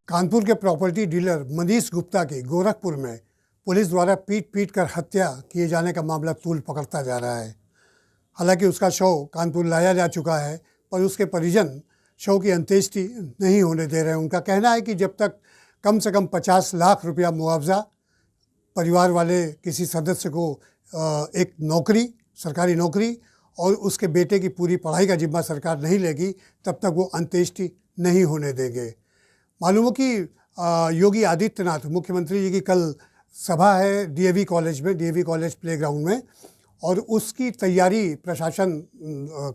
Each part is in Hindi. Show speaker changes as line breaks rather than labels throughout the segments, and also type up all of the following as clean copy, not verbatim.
कानपुर के प्रॉपर्टी डीलर मनीष गुप्ता की गोरखपुर में पुलिस द्वारा पीट कर हत्या किए जाने का मामला तूल पकड़ता जा रहा है। हालांकि उसका शव कानपुर लाया जा चुका है, पर उसके परिजन शव की अंत्येष्टि नहीं होने दे रहे हैं। उनका कहना है कि जब तक कम से कम 50 लाख रुपया मुआवजा परिवार वाले किसी सदस्य को एक नौकरी, सरकारी नौकरी और उसके बेटे की पूरी पढ़ाई का जिम्मा सरकार नहीं लेगी, तब तक वो अंत्येष्टि नहीं होने देंगे। मालूम हो कि योगी आदित्यनाथ मुख्यमंत्री जी की कल सभा है डीएवी कॉलेज में, डीएवी कॉलेज प्लेग्राउंड में, और उसकी तैयारी प्रशासन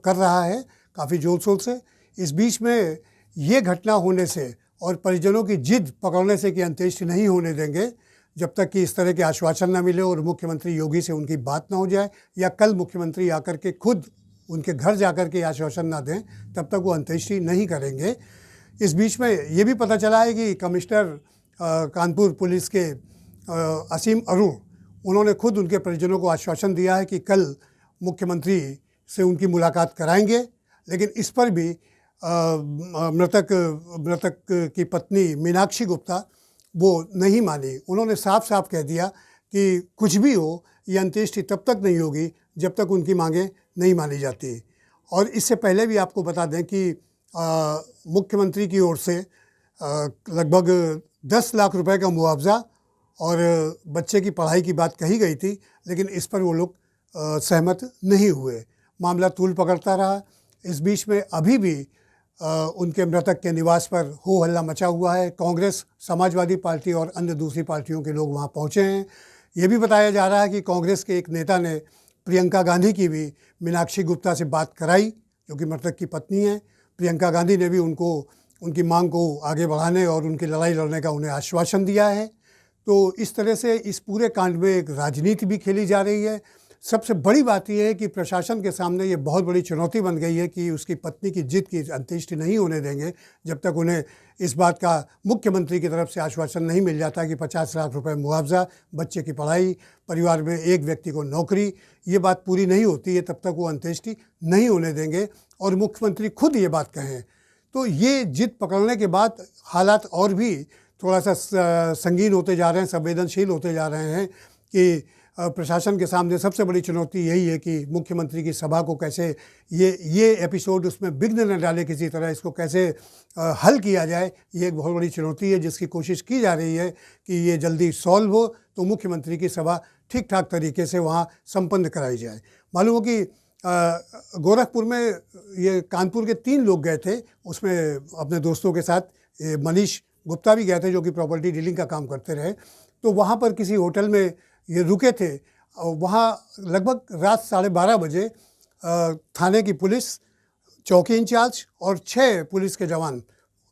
कर रहा है काफ़ी जोर शोर से। इस बीच में ये घटना होने से और परिजनों की जिद पकड़ने से कि अंत्येष्टि नहीं होने देंगे जब तक कि इस तरह के आश्वासन न मिले और मुख्यमंत्री योगी से उनकी बात ना हो जाए, या कल मुख्यमंत्री आकर के खुद उनके घर जाकर के आश्वासन ना दें, तब तक वो अंत्येष्टि नहीं करेंगे। इस बीच में ये भी पता चला है कि कमिश्नर कानपुर पुलिस के असीम अरुण, उन्होंने खुद उनके परिजनों को आश्वासन दिया है कि कल मुख्यमंत्री से उनकी मुलाकात कराएंगे। लेकिन इस पर भी मृतक की पत्नी मीनाक्षी गुप्ता वो नहीं मानी। उन्होंने साफ साफ कह दिया कि कुछ भी हो, ये अंत्येष्टि तब तक नहीं होगी जब तक उनकी मांगें नहीं मानी जाती। और इससे पहले भी आपको बता दें कि मुख्यमंत्री की ओर से लगभग 10 लाख रुपए का मुआवजा और बच्चे की पढ़ाई की बात कही गई थी, लेकिन इस पर वो लोग सहमत नहीं हुए। मामला तूल पकड़ता रहा। इस बीच में अभी भी उनके मृतक के निवास पर हो हल्ला मचा हुआ है। कांग्रेस, समाजवादी पार्टी और अन्य दूसरी पार्टियों के लोग वहाँ पहुँचे हैं। ये भी बताया जा रहा है कि कांग्रेस के एक नेता ने प्रियंका गांधी की भी मीनाक्षी गुप्ता से बात कराई, जो कि मृतक की पत्नी है। प्रियंका गांधी ने भी उनकी मांग को आगे बढ़ाने और उनकी लड़ाई लड़ने का उन्हें आश्वासन दिया है। तो इस तरह से इस पूरे कांड में एक राजनीति भी खेली जा रही है। सबसे बड़ी बात यह है कि प्रशासन के सामने ये बहुत बड़ी चुनौती बन गई है कि उसकी पत्नी की जिद की अंत्येष्टि नहीं होने देंगे जब तक उन्हें इस बात का मुख्यमंत्री की तरफ से आश्वासन नहीं मिल जाता कि 50 लाख रुपए मुआवजा, बच्चे की पढ़ाई, परिवार में एक व्यक्ति को नौकरी, ये बात पूरी नहीं होती है, तब तक वो अंत्येष्टि नहीं होने देंगे। और मुख्यमंत्री खुद ये बात कहें तो ये जिद पकड़ने के बाद हालात और भी थोड़ा सा संगीन होते जा रहे हैं, संवेदनशील होते जा रहे हैं कि प्रशासन के सामने सबसे बड़ी चुनौती यही है कि मुख्यमंत्री की सभा को कैसे ये एपिसोड उसमें विघ्न न डाले किसी तरह, इसको कैसे हल किया जाए। ये एक बहुत बड़ी चुनौती है जिसकी कोशिश की जा रही है कि ये जल्दी सॉल्व हो तो मुख्यमंत्री की सभा ठीक ठाक तरीके से वहाँ संपन्न कराई जाए। मालूम हो कि गोरखपुर में ये कानपुर के 3 लोग गए थे, उसमें अपने दोस्तों के साथ मनीष गुप्ता भी गए थे जो कि प्रॉपर्टी डीलिंग का काम करते रहे। तो वहाँ पर किसी होटल में ये रुके थे। वहाँ लगभग रात 12:30 बजे थाने की पुलिस, चौकी इंचार्ज और 6 पुलिस के जवान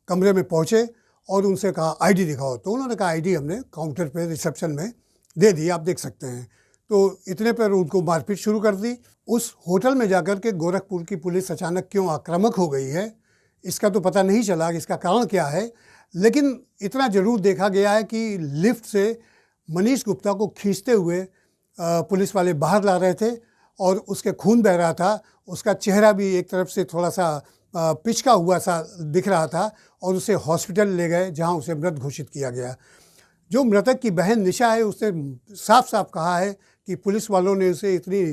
कमरे में पहुँचे और उनसे कहा आईडी दिखाओ। तो उन्होंने कहा आईडी हमने काउंटर पे रिसेप्शन में दे दी, आप देख सकते हैं। तो इतने पर उनको मारपीट शुरू कर दी। उस होटल में जाकर के गोरखपुर की पुलिस अचानक क्यों आक्रामक हो गई है, इसका तो पता नहीं चला कि इसका कारण क्या है। लेकिन इतना ज़रूर देखा गया है कि लिफ्ट से मनीष गुप्ता को खींचते हुए पुलिस वाले बाहर ला रहे थे और उसके खून बह रहा था। उसका चेहरा भी एक तरफ से थोड़ा सा पिचका हुआ सा दिख रहा था और उसे हॉस्पिटल ले गए जहां उसे मृत घोषित किया गया। जो मृतक की बहन निशा है उसने साफ साफ कहा है कि पुलिस वालों ने उसे इतनी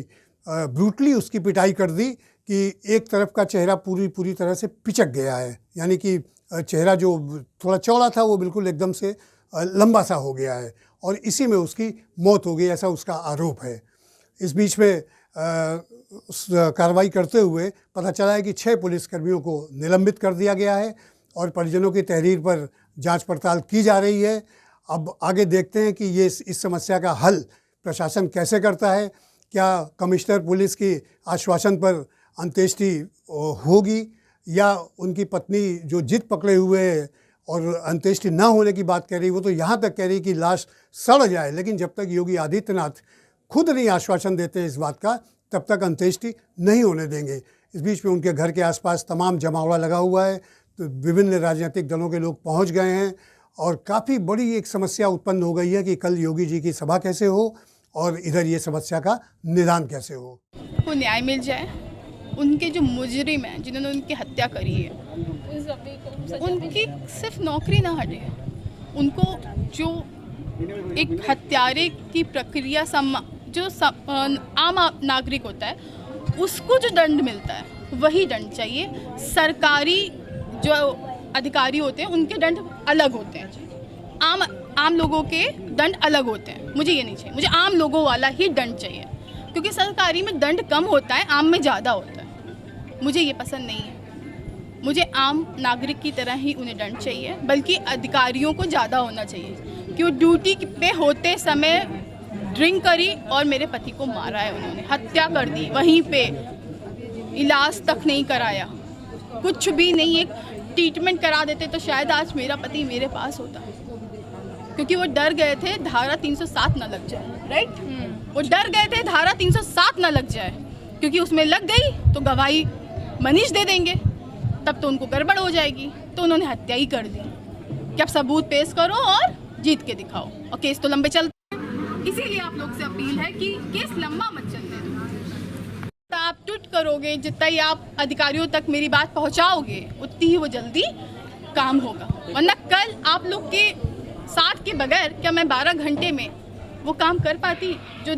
ब्रूटली उसकी पिटाई कर दी कि एक तरफ का चेहरा पूरी तरह से पिचक गया है, यानी कि चेहरा जो थोड़ा चौड़ा था वो बिल्कुल एकदम से लंबा सा हो गया है और इसी में उसकी मौत हो गई, ऐसा उसका आरोप है। इस बीच में कार्रवाई करते हुए पता चला है कि 6 पुलिसकर्मियों को निलंबित कर दिया गया है और परिजनों की तहरीर पर जांच पड़ताल की जा रही है। अब आगे देखते हैं कि ये इस समस्या का हल प्रशासन कैसे करता है। क्या कमिश्नर पुलिस की आश्वासन पर अंत्येष्टि होगी या उनकी पत्नी जो जिद पकड़े हुए है और अंत्येष्टि न होने की बात कह रही, वो तो यहाँ तक कह रही कि लाश सड़ जाए, लेकिन जब तक योगी आदित्यनाथ खुद नहीं आश्वासन देते इस बात का, तब तक अंत्येष्टि नहीं होने देंगे। इस बीच में उनके घर के आसपास तमाम जमावड़ा लगा हुआ है, तो विभिन्न राजनीतिक दलों के लोग पहुँच गए हैं और काफ़ी बड़ी एक समस्या उत्पन्न हो गई है कि कल योगी जी की सभा कैसे हो और इधर ये समस्या का निदान कैसे हो।
को न्याय मिल जाए, उनके जो मुजरिम हैं जिन्होंने उनकी हत्या करी है उनकी सिर्फ नौकरी ना हटे, उनको जो एक हत्यारे की प्रक्रिया आम नागरिक होता है उसको जो दंड मिलता है वही दंड चाहिए। सरकारी जो अधिकारी होते हैं उनके दंड अलग होते हैं, आम लोगों के दंड अलग होते हैं। मुझे ये नहीं चाहिए, मुझे आम लोगों वाला ही दंड चाहिए, क्योंकि सरकारी में दंड कम होता है, आम में ज़्यादा होता है। मुझे ये पसंद नहीं है। मुझे आम नागरिक की तरह ही उन्हें दंड चाहिए, बल्कि अधिकारियों को ज़्यादा होना चाहिए कि वो ड्यूटी पे होते समय ड्रिंक करी और मेरे पति को मारा है, उन्होंने हत्या कर दी वहीं पे, इलाज तक नहीं कराया, कुछ भी नहीं। एक ट्रीटमेंट करा देते तो शायद आज मेरा पति मेरे पास होता, क्योंकि वो डर गए थे धारा 307 न लग जाए। राइट, वो डर गए थे धारा 307 न लग जाए, क्योंकि उसमें लग गई तो गवाही मनीष दे देंगे, तब तो उनको गड़बड़ हो जाएगी, तो उन्होंने हत्या ही कर दी कि अब सबूत पेश करो और जीत के दिखाओ, और केस तो लंबे चलते हैं। इसीलिए आप लोग से अपील है कि केस लंबा मत चलने दो। आप ट्वीट करोगे, जितना ही आप अधिकारियों तक मेरी बात पहुंचाओगे उतनी ही वो जल्दी काम होगा, वरना कल आप लोग के साथ के बगैर क्या मैं 12 घंटे में वो काम कर पाती जो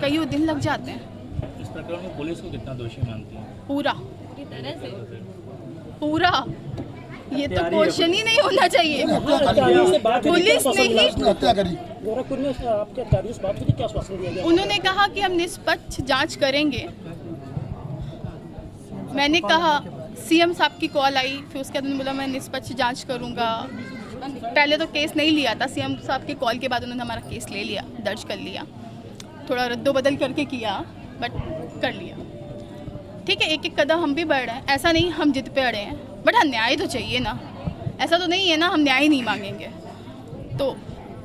कई दिन लग जाते हैं।
इस प्रकरण में पुलिस को कितना दोषी मानती है?
पूरा पूरा, ये तो क्वेश्चन ही नहीं होना चाहिए। पुलिस ने ही,
गोरखपुर में आपके अधिकारियों से बात हुई थी, क्या आश्वासन दिया गया?
उन्होंने कहा कि हम निष्पक्ष जांच करेंगे। मैंने कहा, सीएम साहब की कॉल आई, फिर उसके बाद उन्होंने बोला मैं निष्पक्ष जांच करूंगा। पहले तो केस नहीं लिया था, सीएम साहब की कॉल के बाद उन्होंने हमारा केस ले लिया, दर्ज कर लिया, थोड़ा रद्दोबदल करके किया बट कर लिया। ठीक है, एक एक कदम हम भी बढ़ रहे हैं, ऐसा नहीं हम जिद पे अड़े हैं, बट हाँ न्याय तो चाहिए ना, ऐसा तो नहीं है ना हम न्याय नहीं मांगेंगे। तो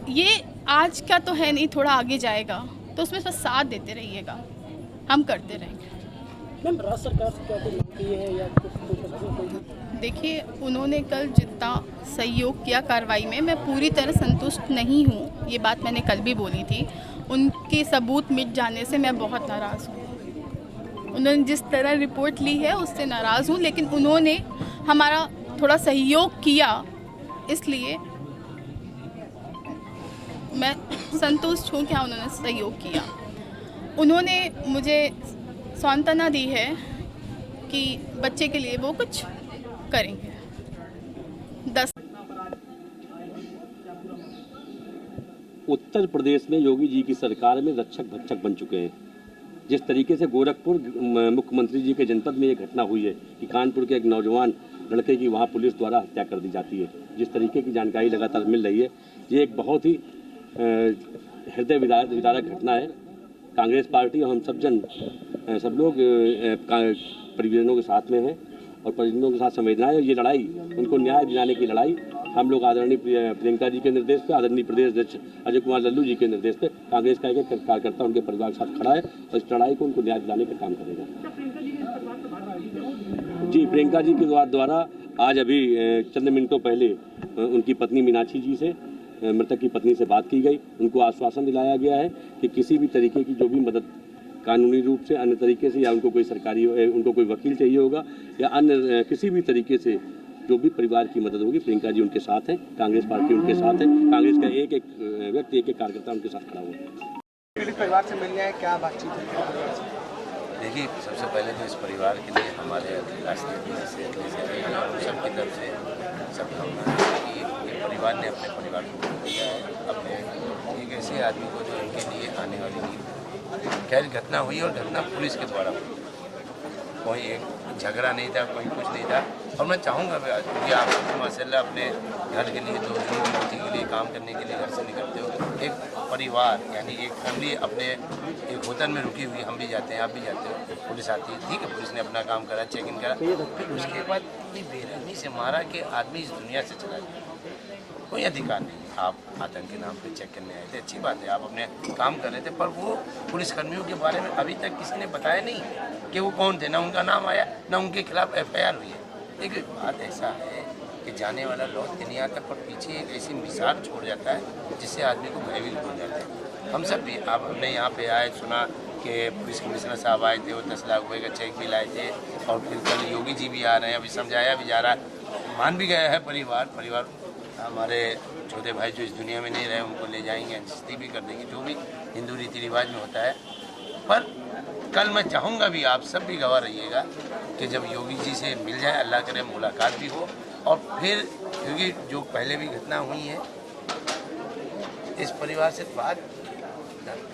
ये आज का तो है नहीं, थोड़ा आगे जाएगा तो उसमें बस साथ देते रहिएगा, हम करते रहेंगे।
मैम, राज्य सरकार से क्या कोई मांगती है या कोई?
देखिए, उन्होंने कल जितना सहयोग किया कार्रवाई में, मैं पूरी तरह संतुष्ट नहीं हूँ, ये बात मैंने कल भी बोली थी। उनके सबूत मिट जाने से मैं बहुत नाराज़ हूँ। उन्होंने जिस तरह रिपोर्ट ली है उससे नाराज़ हूँ, लेकिन उन्होंने हमारा थोड़ा सहयोग किया, इसलिए मैं संतुष्ट हूँ कि हाँ उन्होंने सहयोग किया। उन्होंने मुझे सांत्वना दी है कि बच्चे के लिए वो कुछ करेंगे। 10
उत्तर प्रदेश में योगी जी की सरकार में रक्षक भक्षक बन चुके हैं। जिस तरीके से गोरखपुर मुख्यमंत्री जी के जनपद में ये घटना हुई है कि कानपुर के एक नौजवान लड़के की वहाँ पुलिस द्वारा हत्या कर दी जाती है, जिस तरीके की जानकारी लगातार मिल रही है, ये एक बहुत ही हृदय विदारक घटना है। कांग्रेस पार्टी और हम सब लोग परिजनों के साथ में हैं और परिजनों के साथ संवेदना है। ये लड़ाई, उनको न्याय दिलाने की लड़ाई, हम लोग आदरणीय प्रियंका जी के निर्देश पे, आदरणीय प्रदेश अध्यक्ष अजय कुमार लल्लू जी के निर्देश पे कांग्रेस का एक कार्यकर्ता उनके परिवार के साथ खड़ा है और इस लड़ाई को उनको न्याय दिलाने का काम करेगा। जी, प्रियंका जी के द्वारा आज अभी चंद मिनटों पहले उनकी पत्नी मीनाक्षी जी से, मृतक की पत्नी से बात की गई। उनको आश्वासन दिलाया गया है कि किसी भी तरीके की जो भी मदद कानूनी रूप से, अन्य तरीके से, या उनको कोई सरकारी, उनको कोई वकील चाहिए होगा या अन्य किसी भी तरीके से जो भी परिवार की मदद होगी, प्रियंका जी उनके साथ हैं, कांग्रेस पार्टी उनके साथ है, कांग्रेस का एक एक व्यक्ति, एक एक कार्यकर्ता उनके साथ खड़ा हुआ है।
परिवार से मिलने आए, क्या बातचीत है?
देखिए, सबसे पहले तो इस परिवार के लिए हमारे राष्ट्रीय से सबकी तरफ से सब भावना है कि ये परिवार ने अपने परिवार को दिया है, अपने एक ऐसे आदमी को जो इनके लिए आने वाली खैर घटना हुई और घटना पुलिस के द्वारा हुई, कोई एक झगड़ा नहीं था, कोई कुछ नहीं था। और मैं चाहूँगा क्योंकि आप माशाल्लाह अपने घर के लिए, दो रोटी के लिए, काम करने के लिए घर से निकलते हो, एक परिवार यानी एक फैमिली अपने एक होटल में रुकी हुई, हम भी जाते हैं, आप भी जाते हो, पुलिस आती है, ठीक है, पुलिस ने अपना काम करा, चेक इन करा, फिर उसके बाद इतनी बेरहमी से मारा कि आदमी इस दुनिया से चला गया। कोई अधिकार नहीं, आप आतंक के नाम पे चेक करने आए थे, अच्छी बात है, आप अपने काम कर रहे थे, पर वो पुलिसकर्मियों के बारे में अभी तक किसी ने बताया नहीं कि वो कौन थे, ना उनका नाम आया, ना उनके खिलाफ FIR हुई है। एक बात ऐसा है कि जाने वाला लौट के नहीं आता, पर पीछे एक ऐसी मिसाल छोड़ जाता है जिससे आदमी को भयभीत हो जाता है। हम सब भी, आप हमने यहाँ पे आए, सुना कि पुलिस कमिश्नर साहब आए थे, वो 10 लाख रुपये का चेक भी लाए थे, और फिर कल योगी जी भी आ रहे हैं, अभी समझाया भी जा रहा है। मान भी गया है परिवार हमारे छोटे भाई जो इस दुनिया में नहीं रहे उनको ले जाएंगे, अंत्येष्टि भी कर देंगे, जो भी हिंदू रीति रिवाज में होता है। पर कल मैं चाहूँगा भी, आप सब भी गवाह रहिएगा कि जब योगी जी से मिल जाए, अल्लाह करे मुलाकात भी हो, और फिर क्योंकि जो पहले भी घटना हुई है इस परिवार से बात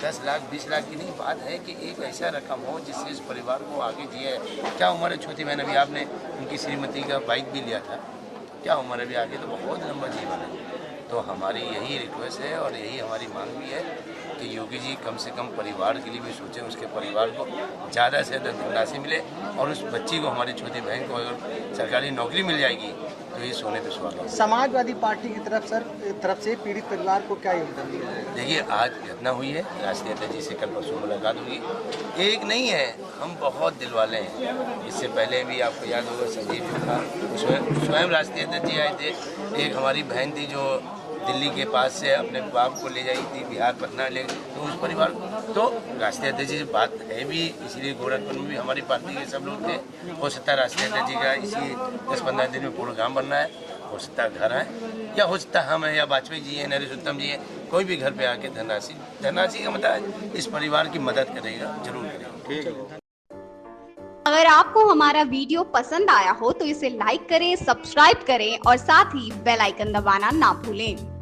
10 लाख 20 लाख की नहीं, बात है कि एक ऐसा रकम हो जिससे इस परिवार को आगे जिए। क्या उम्र है छोटी बहन, अभी आपने उनकी श्रीमती का बाइक भी लिया था, क्या उम्र अभी आगे, तो बहुत लंबा जीवन है। तो हमारी यही रिक्वेस्ट है और यही हमारी मांग भी है कि योगी जी कम से कम परिवार के लिए भी सोचें, उसके परिवार को ज़्यादा से ज़्यादा धनराशि मिले, और उस बच्ची को, हमारी छोटी बहन को अगर सरकारी नौकरी मिल जाएगी तो ये सोने पे सुहागा होगा।
समाजवादी पार्टी की तरफ से पीड़ित परिवार को क्या योगदान दिया है?
देखिए, आज घटना हुई है, राष्ट्रीय अध्यक्ष जी से कल परसों मुलाकात होगी। एक नहीं है, हम बहुत दिल वाले हैं। इससे पहले भी आपको याद होगा संजीव जी था, उसमें स्वयं राष्ट्रीय अध्यक्ष जी आए थे। एक हमारी बहन थी जो दिल्ली के पास से अपने बाप को ले जाई थी बिहार पटना, ले तो उस परिवार तो राष्ट्रीय अध्यक्ष जी बात है भी, इसीलिए गोरखपुर में भी हमारी पार्टी के सब लोग थे। हो सकता है राष्ट्रीय अध्यक्ष जी का इसी 10-15 दिन में प्रोग्राम बनना है, हो सकता है घर आए, या हो सकता है हम हैं, या वाजपेयी जी हैं, नरेश उत्तम जी हैं, कोई भी घर पे आके धनराशि का मतलब इस परिवार की मदद करेगा, जरूर करेगा।
अगर आपको हमारा वीडियो पसंद आया हो तो इसे लाइक करें, सब्सक्राइब करें और साथ ही बेल आइकन दबाना ना भूलें।